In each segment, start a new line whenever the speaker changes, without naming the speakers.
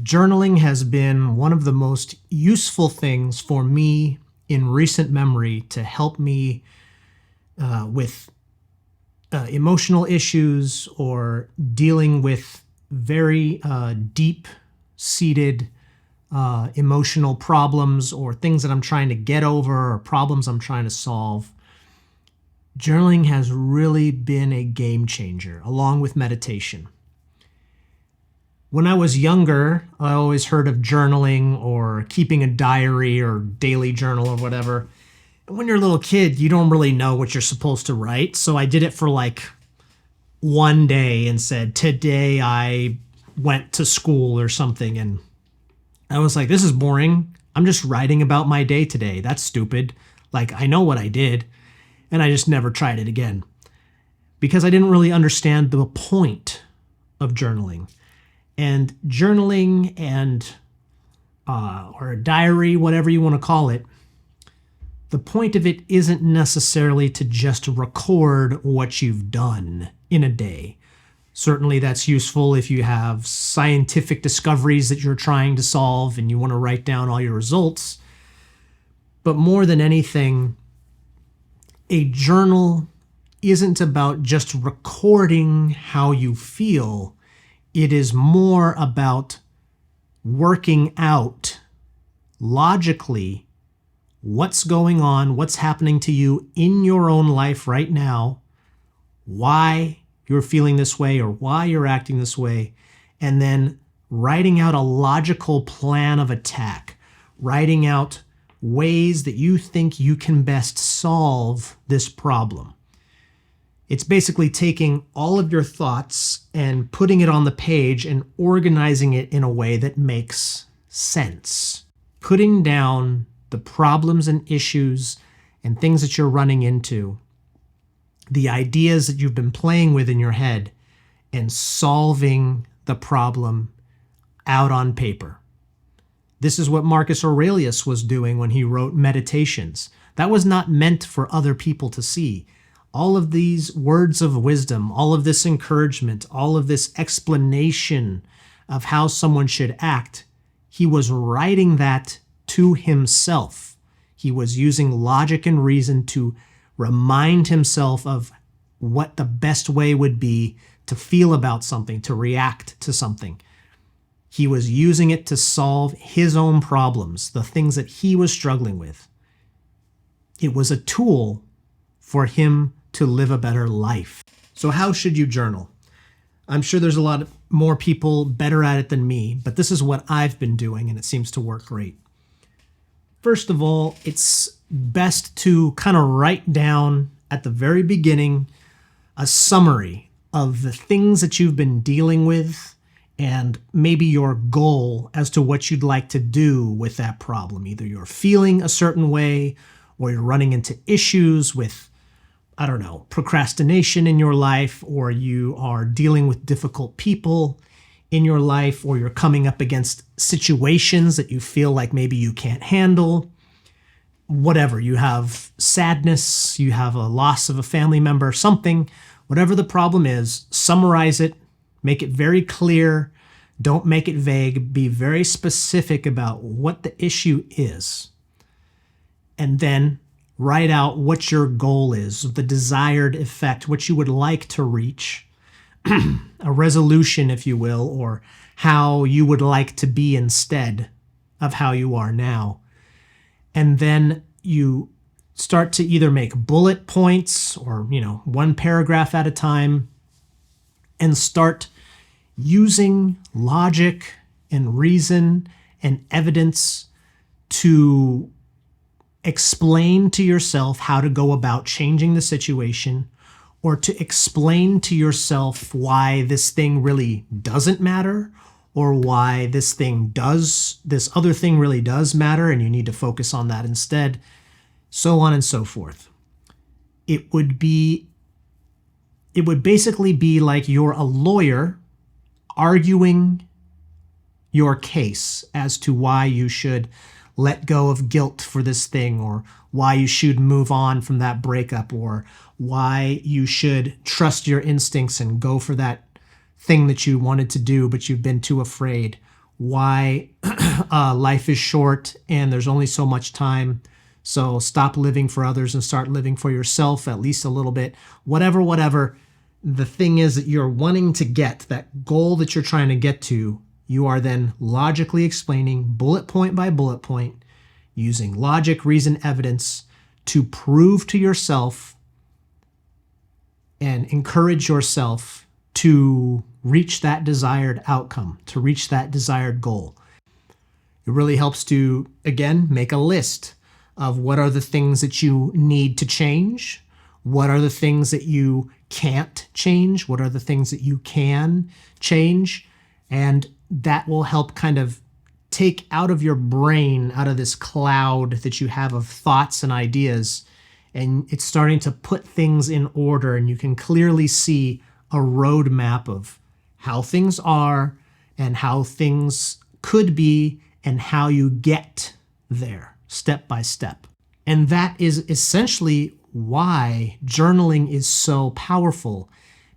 Journaling has been one of the most useful things for me in recent memory to help me with emotional issues or dealing with very deep seated emotional problems or things that I'm trying to get over or problems I'm trying to solve. Journaling has really been a game changer, along with meditation. When I was younger, I always heard of journaling or keeping a diary or daily journal or whatever. When you're a little kid, you don't really know what you're supposed to write. So I did it for like one day and said, today I went to school or something. And I was like, this is boring. I'm just writing about my day today. That's stupid. Like, I know what I did. And I just never tried it again because I didn't really understand the point of journaling. And journaling or a diary, whatever you want to call it, the point of it isn't necessarily to just record what you've done in a day. Certainly that's useful if you have scientific discoveries that you're trying to solve and you want to write down all your results. But more than anything, a journal isn't about just recording how you feel. It is more about working out logically what's going on, what's happening to you in your own life right now, why you're feeling this way or why you're acting this way, and then writing out a logical plan of attack, writing out ways that you think you can best solve this problem. It's basically taking all of your thoughts and putting it on the page and organizing it in a way that makes sense. Putting down the problems and issues and things that you're running into, the ideas that you've been playing with in your head, and solving the problem out on paper. This is what Marcus Aurelius was doing when he wrote Meditations. That was not meant for other people to see. All of these words of wisdom, all of this encouragement, all of this explanation of how someone should act, he was writing that to himself. He was using logic and reason to remind himself of what the best way would be to feel about something, to react to something. He was using it to solve his own problems, the things that he was struggling with. It was a tool for him to live a better life. So how should you journal? I'm sure there's a lot more people better at it than me, but this is what I've been doing and it seems to work great. First of all, it's best to kind of write down at the very beginning a summary of the things that you've been dealing with and maybe your goal as to what you'd like to do with that problem. Either you're feeling a certain way or you're running into issues with, procrastination in your life, or you are dealing with difficult people in your life, or you're coming up against situations that you feel like maybe you can't handle. Whatever, you have sadness, you have a loss of a family member, something, whatever the problem is, summarize it, make it very clear, don't make it vague, be very specific about what the issue is. And then write out what your goal is, the desired effect, what you would like to reach, a resolution, if you will, or how you would like to be instead of how you are now. And then you start to either make bullet points or, one paragraph at a time, and start using logic and reason and evidence to explain to yourself how to go about changing the situation, or to explain to yourself why this thing really doesn't matter, or why this other thing really does matter and you need to focus on that instead, so on and so forth. It would basically be like you're a lawyer arguing your case as to why you should let go of guilt for this thing, or why you should move on from that breakup, or why you should trust your instincts and go for that thing that you wanted to do but you've been too afraid, why life is short and there's only so much time. So stop living for others and start living for yourself, at least a little bit. Whatever. The thing is that you're wanting to get, that goal that you're trying to get to, you are then logically explaining bullet point by bullet point, using logic, reason, evidence to prove to yourself and encourage yourself to reach that desired outcome, to reach that desired goal. It really helps to, again, make a list of what are the things that you need to change, what are the things that you can't change, what are the things that you can change, and that will help kind of take out of your brain, out of this cloud that you have of thoughts and ideas, and it's starting to put things in order, and you can clearly see a roadmap of how things are and how things could be and how you get there step by step. And that is essentially why journaling is so powerful,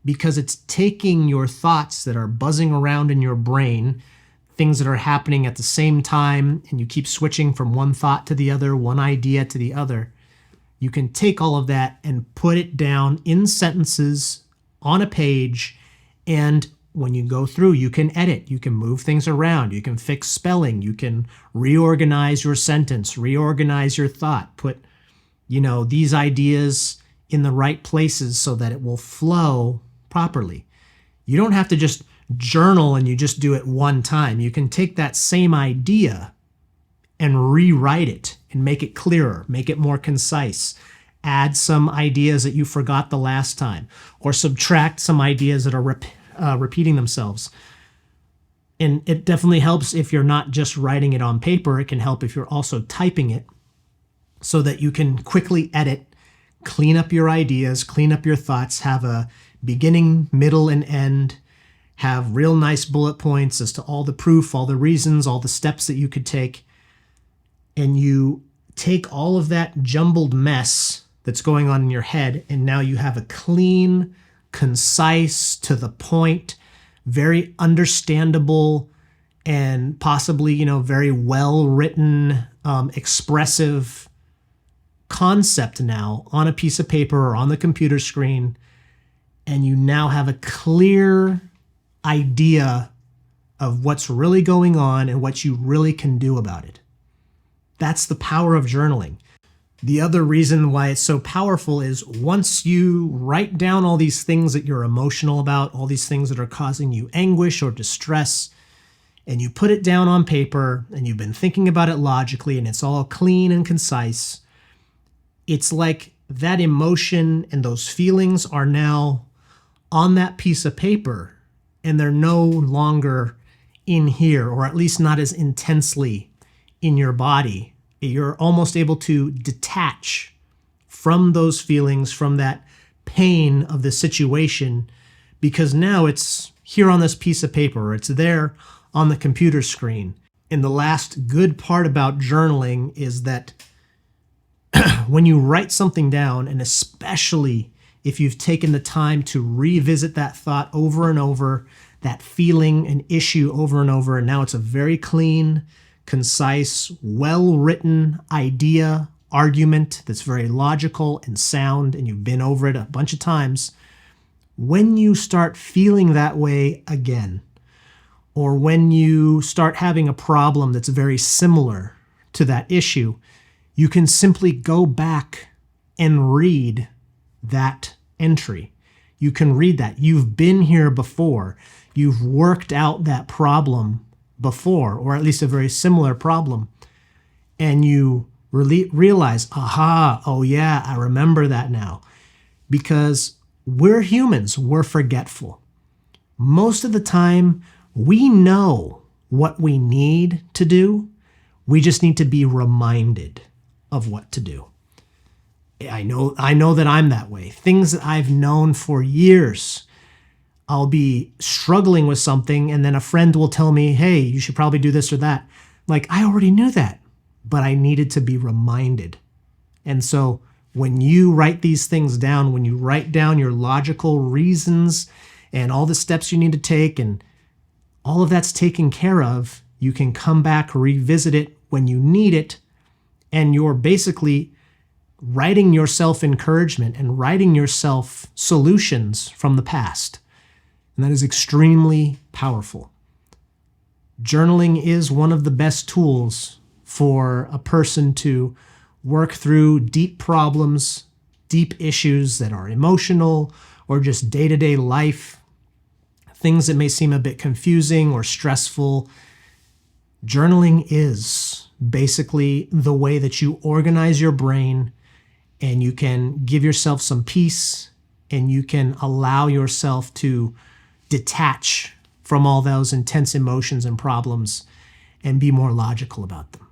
because it's taking your thoughts that are buzzing around in your brain, things that are happening at the same time, and you keep switching from one thought to the other, one idea to the other. You can take all of that and put it down in sentences on a page, and when you go through, you can edit, you can move things around, you can fix spelling, you can reorganize your sentence, reorganize your thought, put, these ideas in the right places so that it will flow properly. You don't have to just journal and you just do it one time. You can take that same idea and rewrite it and make it clearer, make it more concise, add some ideas that you forgot the last time, or subtract some ideas that are repeating themselves. And it definitely helps if you're not just writing it on paper. It can help if you're also typing it so that you can quickly edit, clean up your ideas, clean up your thoughts, have a beginning, middle, and end, have real nice bullet points as to all the proof, all the reasons, all the steps that you could take. And you take all of that jumbled mess that's going on in your head, and now you have a clean, concise, to the point, very understandable, and possibly, very well-written, expressive concept now on a piece of paper or on the computer screen. And you now have a clear idea of what's really going on and what you really can do about it. That's the power of journaling. The other reason why it's so powerful is once you write down all these things that you're emotional about, all these things that are causing you anguish or distress, and you put it down on paper and you've been thinking about it logically and it's all clean and concise, it's like that emotion and those feelings are now on that piece of paper and they're no longer in here, or at least not as intensely in your body. You're almost able to detach from those feelings, from that pain of the situation, because now it's here on this piece of paper, or it's there on the computer screen. And the last good part about journaling is that when you write something down, and especially if you've taken the time to revisit that thought over and over, that feeling and issue over and over, and now it's a very clean, concise, well-written idea, argument that's very logical and sound, and you've been over it a bunch of times. When you start feeling that way again, or when you start having a problem that's very similar to that issue, you can simply go back and read that entry. You can read that. You've been here before. You've worked out that problem before, or at least a very similar problem. And you realize, aha, oh yeah, I remember that now. Because we're humans, we're forgetful. Most of the time, we know what we need to do. We just need to be reminded of what to do. I know that I'm that way. Things that I've known for years. I'll be struggling with something and then a friend will tell me, hey, you should probably do this or that. Like, I already knew that, but I needed to be reminded. And so when you write these things down, when you write down your logical reasons and all the steps you need to take, and all of that's taken care of, You can come back, revisit it when you need it, and you're basically writing yourself encouragement and writing yourself solutions from the past. And that is extremely powerful. Journaling is one of the best tools for a person to work through deep problems, deep issues that are emotional or just day-to-day life, things that may seem a bit confusing or stressful. Journaling is basically the way that you organize your brain, and you can give yourself some peace, and you can allow yourself to detach from all those intense emotions and problems and be more logical about them.